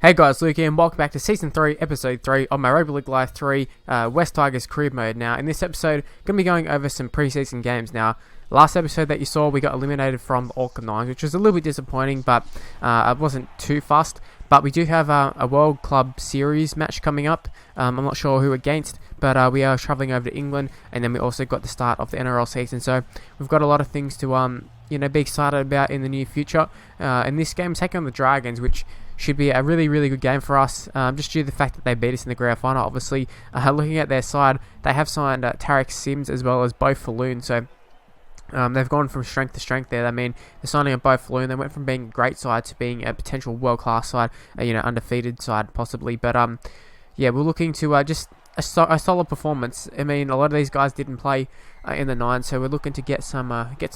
Hey guys, Luke here, and welcome back to Season 3, Episode 3 of my Rugby League Live 3 West Tigers career mode. Now, in this episode, going to be going over some preseason games. Now, last episode that you saw, we got eliminated from the Auckland Nines, which was a little bit disappointing, but I wasn't too fussed. But we do have a World Club Series match coming up. I'm not sure who against, but we are travelling over to England, and then we also got the start of the NRL season. So, we've got a lot of things to be excited about in the near future. And this game is taking on the Dragons, which should be a really, really good game for us, just due to the fact that they beat us in the grand final. Obviously, looking at their side, they have signed Tarek Sims as well as Bo Falloon, so they've gone from strength to strength there. I mean, they're signing a Bo Falloon. They went from being a great side to being a potential world-class side, undefeated side possibly. But yeah, we're looking to just a solid performance. I mean, a lot of these guys didn't play in the nine, so we're looking to get some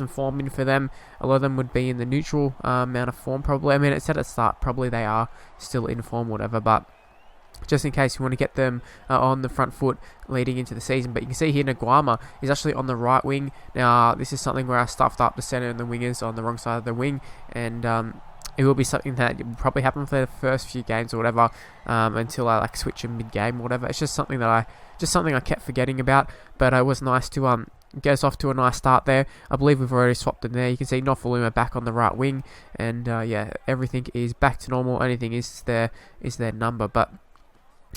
form in for them. A lot of them would be in the neutral amount of form probably. I mean, it said at the start probably they are still in form, whatever, but just in case you want to get them on the front foot leading into the season. But you can see here Naguama is actually on the right wing. Now, this is something where I stuffed up the centre and the wingers on the wrong side of the wing, and it will be something that will probably happen for the first few games or whatever, until I switch in mid-game or whatever. It's just something I kept forgetting about, but it was nice to get us off to a nice start there. I believe we've already swapped them there. You can see Nofaluma back on the right wing, and yeah, everything is back to normal. Anything is their number, but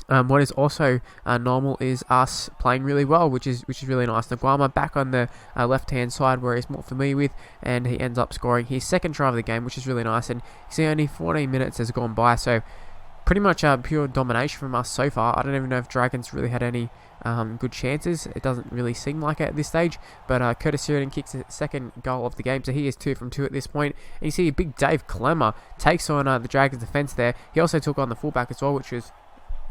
what is also normal is us playing really well, which is really nice. Naguama back on the left-hand side where he's more familiar with, and he ends up scoring his second try of the game, which is really nice. And you see only 14 minutes has gone by, so pretty much pure domination from us so far. I don't even know if Dragons really had any good chances. It doesn't really seem like it at this stage, but Curtis Sheridan kicks the second goal of the game, so he is 2 from 2 at this point. And you see big Dave Clemmer takes on the Dragons defence there. He also took on the fullback as well, which was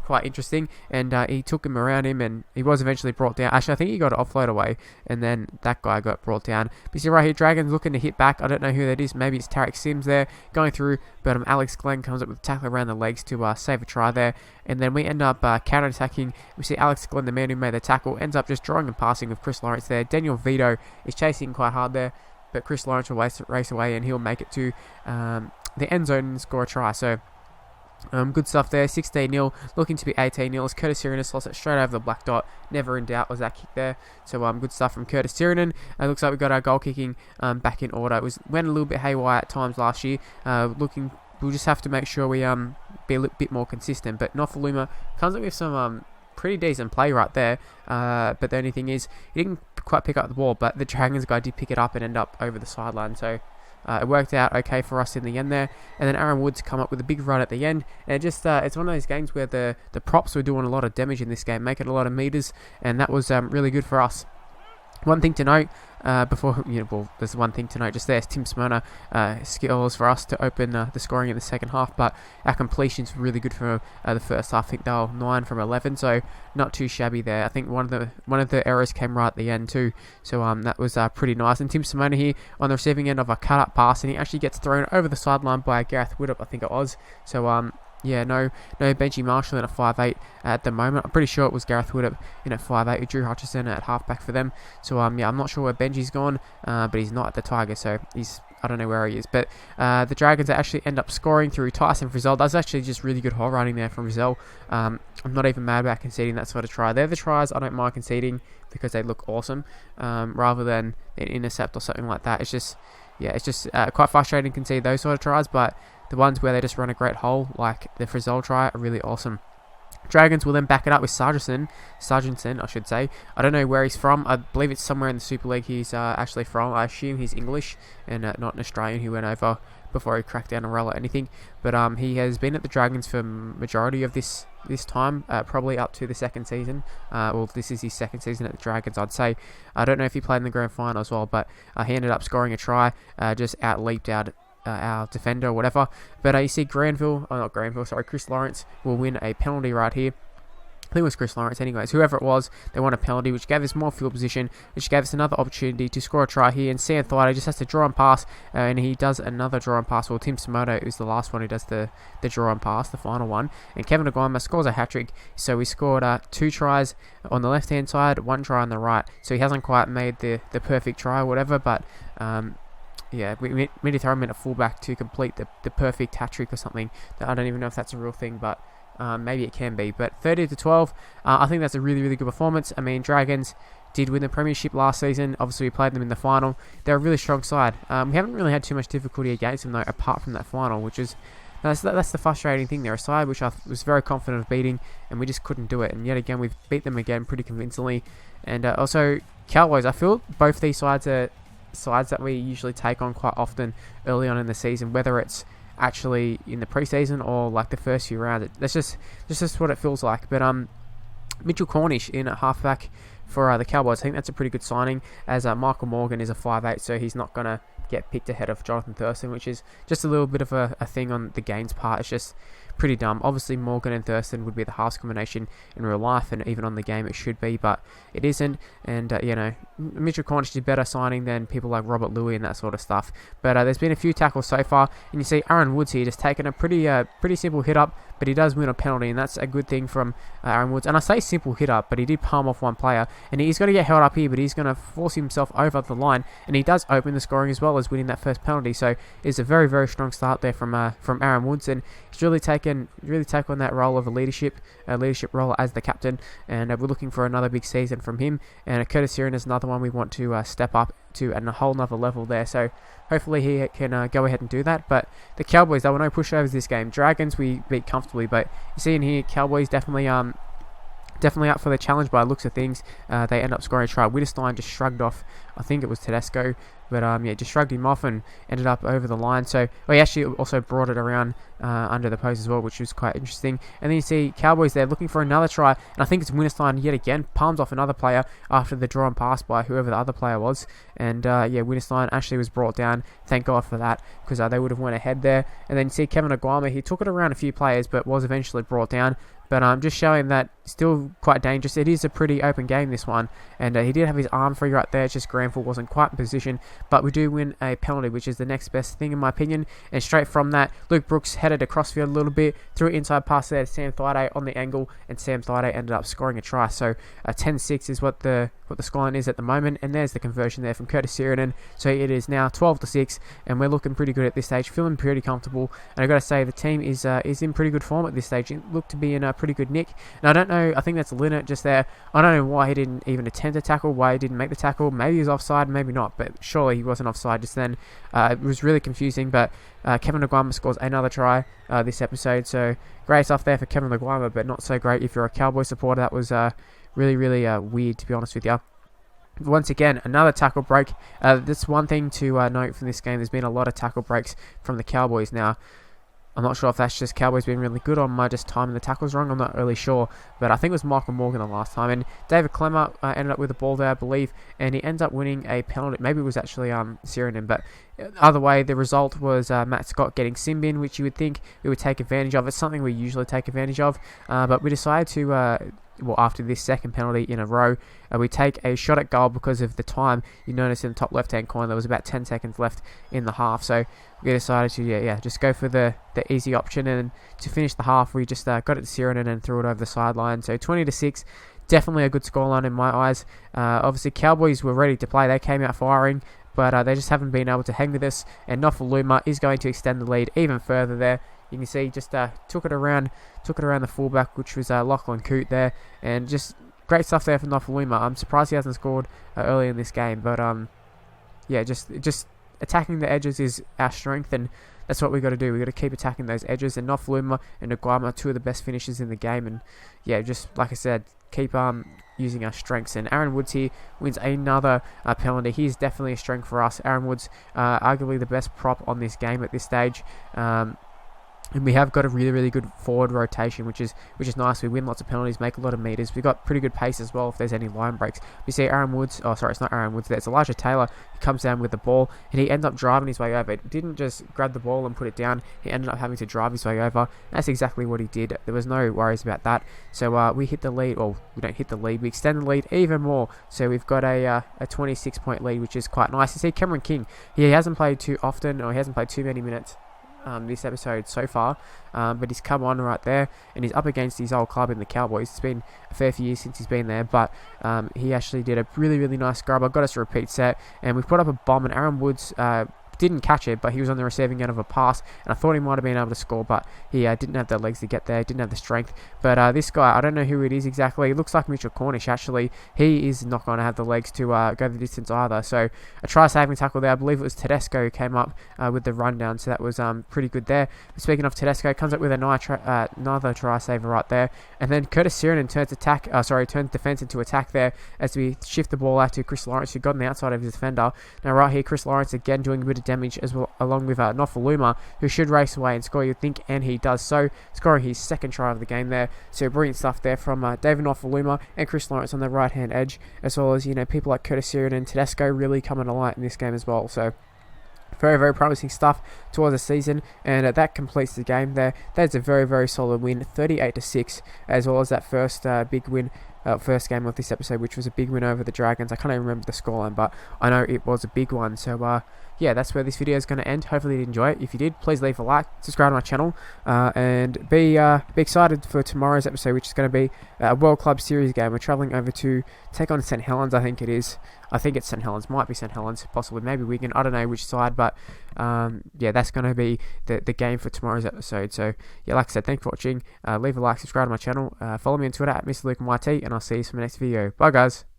quite interesting, and he took him around him, and he was eventually brought down. Actually, I think he got an offload away, and then that guy got brought down. But you see right here, Dragons looking to hit back. I don't know who that is. Maybe it's Tarek Sims there going through, but Alex Glenn comes up with a tackle around the legs to save a try there, and then we end up counter-attacking. We see Alex Glenn, the man who made the tackle, ends up just drawing and passing with Chris Lawrence there. Daniel Vito is chasing quite hard there, but Chris Lawrence will race away, and he'll make it to the end zone and score a try. So good stuff there. 16-0, looking to be 18-0 as Curtis Sheridan slots it straight over the black dot. Never in doubt was that kick there. So good stuff from Curtis Sheridan. It looks like we got our goal kicking back in order. It went a little bit haywire at times last year. We'll just have to make sure we be a little bit more consistent. But Nofaluma comes up with some pretty decent play right there. But the only thing is, he didn't quite pick up the ball, but the Dragons guy did pick it up and end up over the sideline. So it worked out okay for us in the end there. And then Aaron Woods come up with a big run at the end. And it's one of those games where the props were doing a lot of damage in this game, making a lot of meters, and that was really good for us. One thing to note, there's one thing to note just there. Tim Smyrna skills for us to open the scoring in the second half, but our completions were really good for the first half. I think they were 9 from 11, so not too shabby there. I think one of the errors came right at the end too, so that was pretty nice. And Tim Smyrna here on the receiving end of a cut-up pass, and he actually gets thrown over the sideline by Gareth Widdop, I think it was. So yeah, no Benji Marshall in at 5'8" at the moment. I'm pretty sure it was Gareth Widdop in at 5'8" with Drew Hutchison at halfback for them. So yeah, I'm not sure where Benji's gone, but he's not at the Tigers, so I don't know where he is. But the Dragons actually end up scoring through Tyson Frizzell. That's actually just really good hole running there from Frizzell. I'm not even mad about conceding that sort of try. They're the tries I don't mind conceding because they look awesome, rather than an intercept or something like that. It's just quite frustrating to concede those sort of tries, but the ones where they just run a great hole, like the Frizzell try, are really awesome. Dragons will then back it up with Sargentson, I should say. I don't know where he's from. I believe it's somewhere in the Super League he's actually from. I assume he's English and not an Australian who went over before he cracked down a rel or anything. But he has been at the Dragons for majority of this time, probably up to the second season. Well, this is his second season at the Dragons, I'd say. I don't know if he played in the grand final as well, but he ended up scoring a try, just out-leaped out our defender or whatever. But you see Chris Lawrence will win a penalty right here. I think it was Chris Lawrence anyways. Whoever it was, they won a penalty, which gave us more field position, which gave us another opportunity to score a try here. And Sam Thaiday just has to draw and pass, and he does another draw and pass. Well, Tim Simoto is the last one who does the draw and pass, the final one. And Kevin Aguama scores a hat-trick. So we scored 2 tries on the left-hand side, 1 try on the right. So he hasn't quite made the perfect try or whatever, but we need to throw him in at fullback to complete the perfect hat trick or something. I don't even know if that's a real thing, but maybe it can be. But 30-12, I think that's a really, really good performance. I mean, Dragons did win the premiership last season. Obviously, we played them in the final. They're a really strong side. We haven't really had too much difficulty against them, though, apart from that final, which is... That's the frustrating thing. They're a side which I was very confident of beating, and we just couldn't do it. And yet again, we've beat them again pretty convincingly. And also, Cowboys, I feel both these sides are sides that we usually take on quite often early on in the season, whether it's actually in the preseason or like the first few rounds. That's just what it feels like. But Mitchell Cornish in at halfback for the Cowboys, I think that's a pretty good signing, as Michael Morgan is a 5'8", so he's not going to get picked ahead of Jonathan Thurston, which is just a little bit of a thing on the Gaines part. It's just pretty dumb. Obviously, Morgan and Thurston would be the halves combination in real life, and even on the game it should be, but it isn't. And Mitchell Cornish is a better signing than people like Robert Louis and that sort of stuff. But there's been a few tackles so far, and you see Aaron Woods here just taking a pretty simple hit up, but he does win a penalty, and that's a good thing from Aaron Woods. And I say simple hit up, but he did palm off one player, and he's going to get held up here, but he's going to force himself over the line, and he does open the scoring as well as winning that first penalty. So it's a very, very strong start there from Aaron Woods, and he's really taken on that role of a leadership role as the captain, and we're looking for another big season from him. And Curtis Siren is another one we want to step up to a whole nother level there. So hopefully he can go ahead and do that. But the Cowboys, there were no pushovers this game. Dragons we beat comfortably, but you see in here, Cowboys definitely up for the challenge by the looks of things. They end up scoring a try. Wittgenstein just shrugged off, I think it was Tedesco, but just shrugged him off and ended up over the line. So he actually also brought it around under the post as well, which was quite interesting. And then you see Cowboys there looking for another try, and I think it's Wittgenstein yet again palms off another player after the draw and pass by whoever the other player was. And Wittgenstein actually was brought down. Thank God for that, because they would have went ahead there. And then you see Kevin Aguama, he took it around a few players, but was eventually brought down. But just showing that still quite dangerous. It is a pretty open game, this one. And he did have his arm free right there. It's just Granville wasn't quite in position. But we do win a penalty, which is the next best thing in my opinion. And straight from that, Luke Brooks headed across field a little bit, threw it inside pass there to Sam Thaiday on the angle, and Sam Thaiday ended up scoring a try. So 10-6 is what the scoreline is at the moment. And there's the conversion there from Curtis Sirenin. So it is now 12-6, and we're looking pretty good at this stage, feeling pretty comfortable. And I've got to say, the team is in pretty good form at this stage. It looked to be in a pretty good nick. And I don't know, I think that's Linnett just there. I don't know why he didn't even attempt a tackle, why he didn't make the tackle. Maybe he was offside, maybe not, but surely he wasn't offside just then. It was really confusing, but Kevin Aguama scores another try this episode. So great stuff there for Kevin Aguama, but not so great if you're a Cowboy supporter. That was really, really weird, to be honest with you. Once again, another tackle break. That's one thing to note from this game. There's been a lot of tackle breaks from the Cowboys now. I'm not sure if that's just Cowboys being really good or am I just timing the tackles wrong. I'm not really sure. But I think it was Michael Morgan the last time. And David Clemmer ended up with the ball there, I believe. And he ends up winning a penalty. Maybe it was actually Sirenin. But either way, the result was Matt Scott getting sin bin, which you would think we would take advantage of. It's something we usually take advantage of. But we decided to... after this second penalty in a row, we take a shot at goal because of the time. You notice in the top left-hand corner there was about 10 seconds left in the half, so we decided to just go for the easy option, and to finish the half we just got it to Sirenin and threw it over the sideline. So 20-6, definitely a good scoreline in my eyes. Obviously Cowboys were ready to play, they came out firing, but they just haven't been able to hang with us, and Nofaluma is going to extend the lead even further there. You can see just took it around the fullback, which was Lachlan Coote there, and just great stuff there from Nofaluma. I'm surprised he hasn't scored early in this game, but just attacking the edges is our strength, and that's what we got to do. We got to keep attacking those edges, and Nofaluma and Aguama are two of the best finishers in the game, and just like I said, keep using our strengths. And Aaron Woods here wins another penalty. He's definitely a strength for us. Aaron Woods, arguably the best prop on this game at this stage. And we have got a really, really good forward rotation, which is nice. We win lots of penalties, make a lot of meters. We've got pretty good pace as well if there's any line breaks. We see Aaron Woods, it's not Aaron Woods, it's Elijah Taylor. He comes down with the ball, and he ends up driving his way over. He didn't just grab the ball and put it down. He ended up having to drive his way over. That's exactly what he did. There was no worries about that. So we hit the lead, or we don't hit the lead, we extend the lead even more. So we've got a 26-point lead, which is quite nice. You see Cameron King, he hasn't played too often, or he hasn't played too many minutes this episode so far, but he's come on right there, and he's up against his old club in the Cowboys. It's been a fair few years since he's been there, but he actually did a really, really nice scrub. I got us a repeat set, and we've put up a bomb, and Aaron Woods didn't catch it, but he was on the receiving end of a pass, and I thought he might have been able to score, but he didn't have the legs to get there, didn't have the strength. But this guy, I don't know who it is exactly. It looks like Mitchell Cornish, actually. He is not going to have the legs to go the distance either. So a try-saving tackle there. I believe it was Tedesco who came up with the rundown, so that was pretty good there. But speaking of Tedesco, comes up with another try-saver right there, and then Curtis Sirenen turns defence into attack there as we shift the ball out to Chris Lawrence, who got on the outside of his defender. Now right here, Chris Lawrence again doing a bit of damage as well, along with Nofaluma, who should race away and score, you'd think, and he does so, scoring his second try of the game there. So brilliant stuff there from David Nofaluma and Chris Lawrence on the right-hand edge, as well as, people like Curtis Sirenen and Tedesco really coming to light in this game as well. So very, very promising stuff towards the season, and that completes the game there. That's a very, very solid win, 38-6, as well as that first big win, first game of this episode, which was a big win over the Dragons. I can't even remember the scoreline, but I know it was a big one. So yeah, that's where this video is going to end. Hopefully you did enjoy it. If you did, please leave a like, subscribe to my channel, and be excited for tomorrow's episode, which is going to be a World Club Series game. We're travelling over to take on St. Helens, I think it is. I think it's St. Helens, might be St. Helens, possibly maybe Wigan, I don't know which side, but yeah, that's going to be the game for tomorrow's episode. So yeah, like I said, thanks for watching. Leave a like, subscribe to my channel, follow me on Twitter at MrLukeMYT, and I'll see you for my next video. Bye guys.